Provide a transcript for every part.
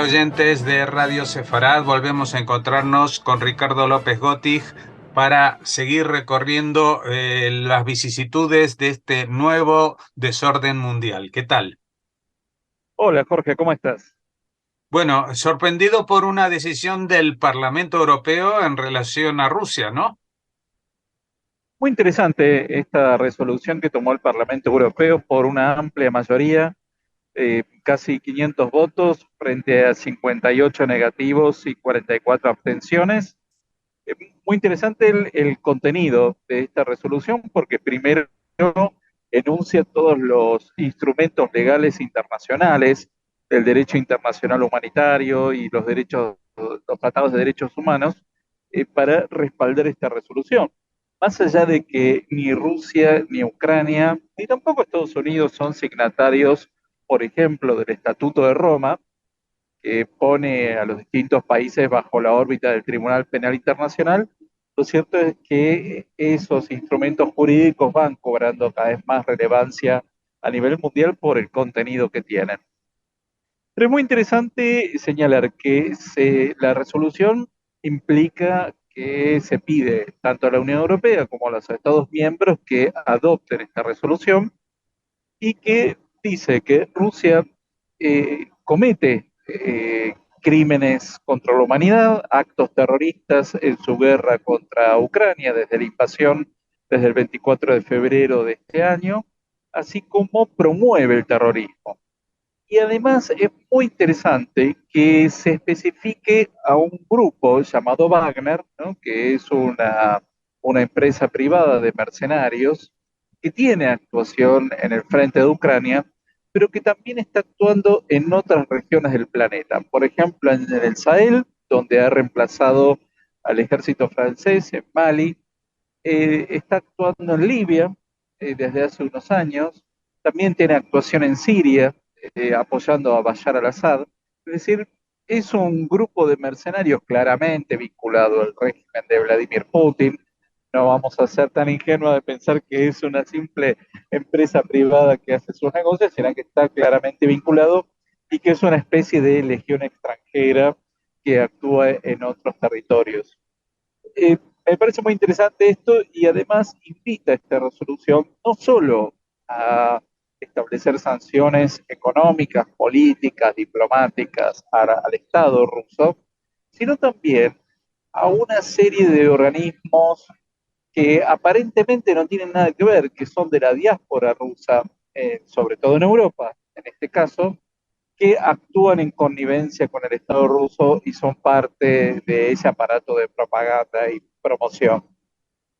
Hola oyentes de Radio Sefarad, volvemos a encontrarnos con Ricardo López Gotig para seguir recorriendo las vicisitudes de este nuevo desorden mundial. ¿Qué tal? Hola Jorge, ¿cómo estás? Bueno, sorprendido por una decisión del Parlamento Europeo en relación a Rusia, ¿no? Muy interesante esta resolución que tomó el Parlamento Europeo por una amplia mayoría, casi 500 votos frente a 58 negativos y 44 abstenciones. Eh, Muy interesante el contenido de esta resolución porque primero enuncia todos los instrumentos legales internacionales, el derecho internacional humanitario y los tratados de derechos humanos para respaldar esta resolución. Más allá de que ni Rusia, ni Ucrania, ni tampoco Estados Unidos son signatarios, por ejemplo, del Estatuto de Roma, que pone a los distintos países bajo la órbita del Tribunal Penal Internacional, lo cierto es que esos instrumentos jurídicos van cobrando cada vez más relevancia a nivel mundial por el contenido que tienen. Pero es muy interesante señalar que la resolución implica que se pide tanto a la Unión Europea como a los Estados miembros que adopten esta resolución y que dice que Rusia comete crímenes contra la humanidad, actos terroristas en su guerra contra Ucrania desde la invasión desde el 24 de febrero de este año, así como promueve el terrorismo. Y además es muy interesante que se especifique a un grupo llamado Wagner, ¿no? Que es una empresa privada de mercenarios que tiene actuación en el frente de Ucrania, pero que también está actuando en otras regiones del planeta. Por ejemplo, en el Sahel, donde ha reemplazado al ejército francés, en Mali, está actuando en Libia desde hace unos años, también tiene actuación en Siria, apoyando a Bashar al-Assad. Es decir, es un grupo de mercenarios claramente vinculado al régimen de Vladimir Putin. No vamos a ser tan ingenuos de pensar que es una simple empresa privada que hace sus negocios, sino que está claramente vinculado y que es una especie de legión extranjera que actúa en otros territorios. Eh, Me parece muy interesante esto y además invita a esta resolución no solo a establecer sanciones económicas, políticas, diplomáticas al Estado ruso, sino también a una serie de organismos que aparentemente no tienen nada que ver, que son de la diáspora rusa, sobre todo en Europa, en este caso, que actúan en connivencia con el Estado ruso y son parte de ese aparato de propaganda y promoción.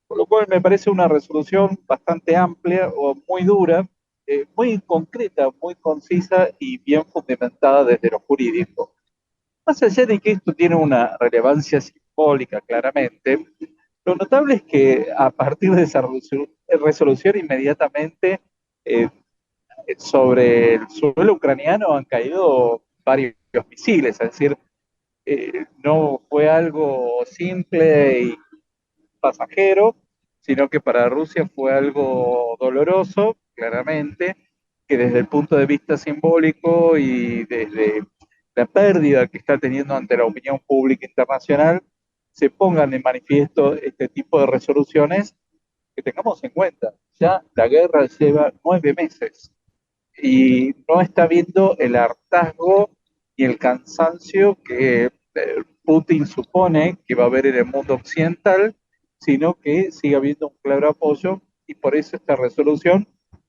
Por lo cual me parece una resolución bastante amplia o muy dura, muy concreta, muy concisa y bien fundamentada desde lo jurídico. Más allá de que esto tiene una relevancia simbólica claramente, lo notable es que a partir de esa resolución inmediatamente eh, sobre el suelo ucraniano han caído varios misiles, es decir, no fue algo simple y pasajero, sino que para Rusia fue algo doloroso, claramente, que desde el punto de vista simbólico y desde la pérdida que está teniendo ante la opinión pública internacional, se pongan en manifiesto este tipo de resoluciones que tengamos en cuenta. Ya la guerra lleva 9 meses y no está viendo el hartazgo y el cansancio que Putin supone que va a haber en el mundo occidental, sino que sigue habiendo un claro apoyo y por eso esta resolución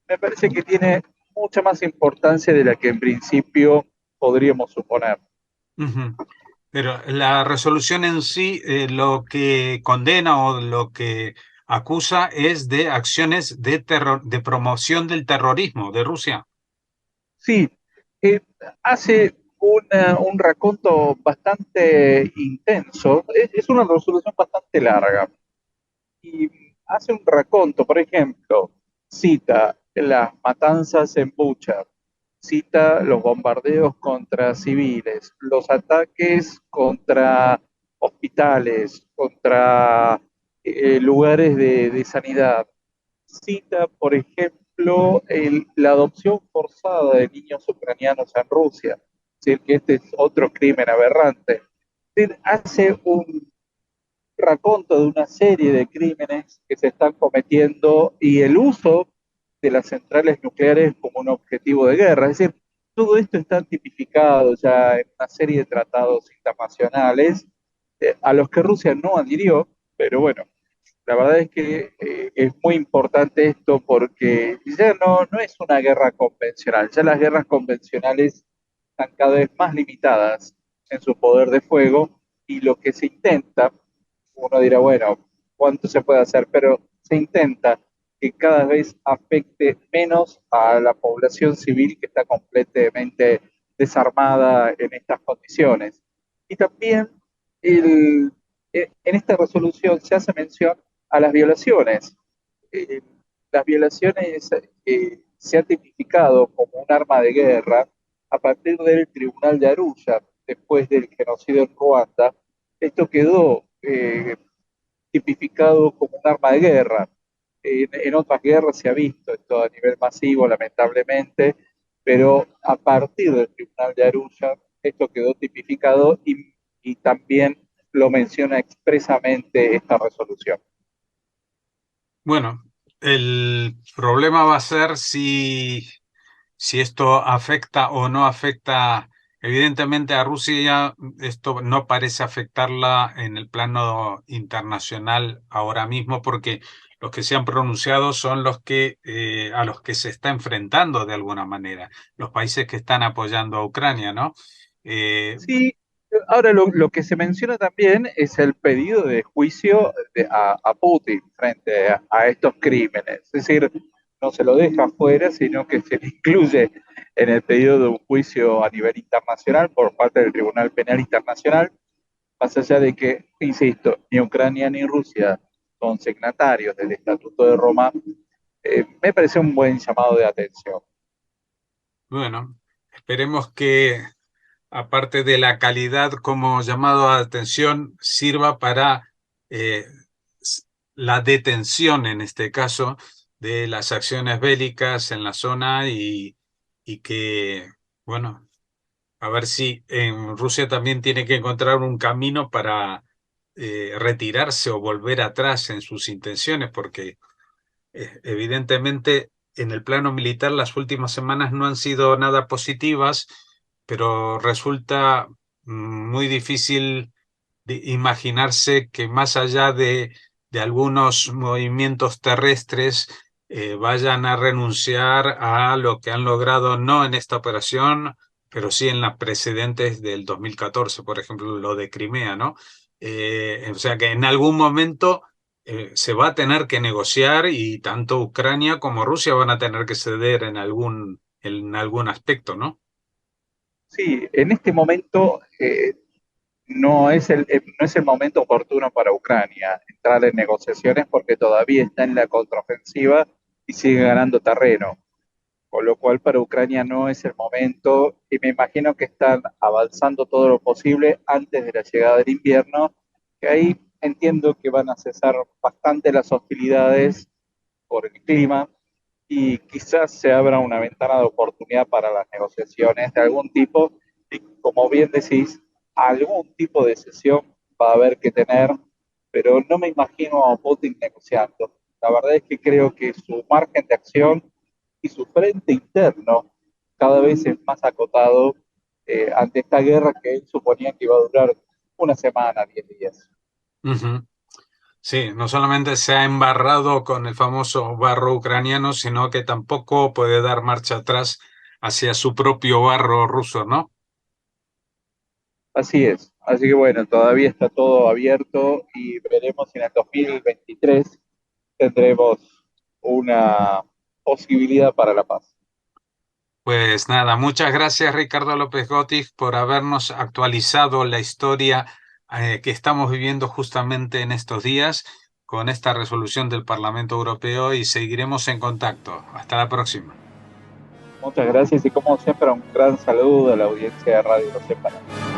me parece que tiene mucha más importancia de la que en principio podríamos suponer. Ujú. Pero la resolución en sí, lo que condena o lo que acusa es de acciones de de promoción del terrorismo de Rusia. Sí, eh, hace un raconto bastante intenso, es una resolución bastante larga y hace un raconto, por ejemplo, cita las matanzas en Bucha, cita los bombardeos contra civiles, los ataques contra hospitales, contra lugares de sanidad, cita, por ejemplo, la adopción forzada de niños ucranianos en Rusia. decir que este es otro crimen aberrante. Es decir, hace un raconto de una serie de crímenes que se están cometiendo y el uso de las centrales nucleares como un objetivo de guerra. Es decir, todo esto está tipificado ya en una serie de tratados internacionales a los que Rusia no adhirió, pero bueno, la verdad es que es muy importante esto porque ya no es una guerra convencional, ya las guerras convencionales están cada vez más limitadas en su poder de fuego y lo que se intenta, uno dirá, bueno, ¿cuánto se puede hacer? Pero se intenta que cada vez afecte menos a la población civil que está completamente desarmada en estas condiciones. Y también en esta resolución se hace mención a las violaciones. Eh, las violaciones se han tipificado como un arma de guerra a partir del Tribunal de Arusha, después del genocidio en Ruanda. Esto quedó tipificado como un arma de guerra. En otras guerras se ha visto esto a nivel masivo, lamentablemente, pero a partir del Tribunal de Arusha esto quedó tipificado y también lo menciona expresamente esta resolución. Bueno, el problema va a ser si esto afecta o no afecta. Evidentemente a Rusia esto no parece afectarla en el plano internacional ahora mismo porque los que se han pronunciado son los que a los que se está enfrentando de alguna manera, los países que están apoyando a Ucrania, ¿no? Eh, Sí, ahora lo que se menciona también es el pedido de juicio a Putin frente a estos crímenes. Es decir, no se lo deja fuera, sino que se le incluye en el pedido de un juicio a nivel internacional por parte del Tribunal Penal Internacional, más allá de que, insisto, ni Ucrania ni Rusia son signatarios del Estatuto de Roma, me parece un buen llamado de atención. bueno, esperemos que aparte de la calidad como llamado a atención, sirva para eh, la detención, en este caso, de las acciones bélicas en la zona y que, bueno, a ver si en Rusia también tiene que encontrar un camino para retirarse o volver atrás en sus intenciones, porque evidentemente en el plano militar las últimas semanas no han sido nada positivas, pero resulta muy difícil imaginarse que más allá de algunos movimientos terrestres vayan a renunciar a lo que han logrado no en esta operación, pero sí en las precedentes del 2014, por ejemplo, lo de Crimea, ¿no? O sea que en algún momento se va a tener que negociar y tanto Ucrania como Rusia van a tener que ceder en algún aspecto, ¿no? Sí, en este momento no es el momento oportuno para Ucrania entrar en negociaciones porque todavía está en la contraofensiva y sigue ganando terreno, con lo cual para Ucrania no es el momento y me imagino que están avanzando todo lo posible antes de la llegada del invierno, que ahí entiendo que van a cesar bastante las hostilidades por el clima y quizás se abra una ventana de oportunidad para las negociaciones de algún tipo y como bien decís, algún tipo de sesión va a haber que tener, pero no me imagino a Putin negociando. La verdad es que creo que su margen de acción y su frente interno cada vez es más acotado ante esta guerra que él suponía que iba a durar una semana, 10 días. Ujú. Sí, no solamente se ha embarrado con el famoso barro ucraniano, sino que tampoco puede dar marcha atrás hacia su propio barro ruso, ¿no? Así es. Así que bueno, todavía está todo abierto y veremos si en el 2023 tendremos una posibilidad para la paz. Pues nada, muchas gracias Ricardo López Gótic por habernos actualizado la historia que estamos viviendo justamente en estos días con esta resolución del Parlamento Europeo y seguiremos en contacto. Hasta la próxima. Muchas gracias y como siempre un gran saludo a la audiencia de Radio Los Separados.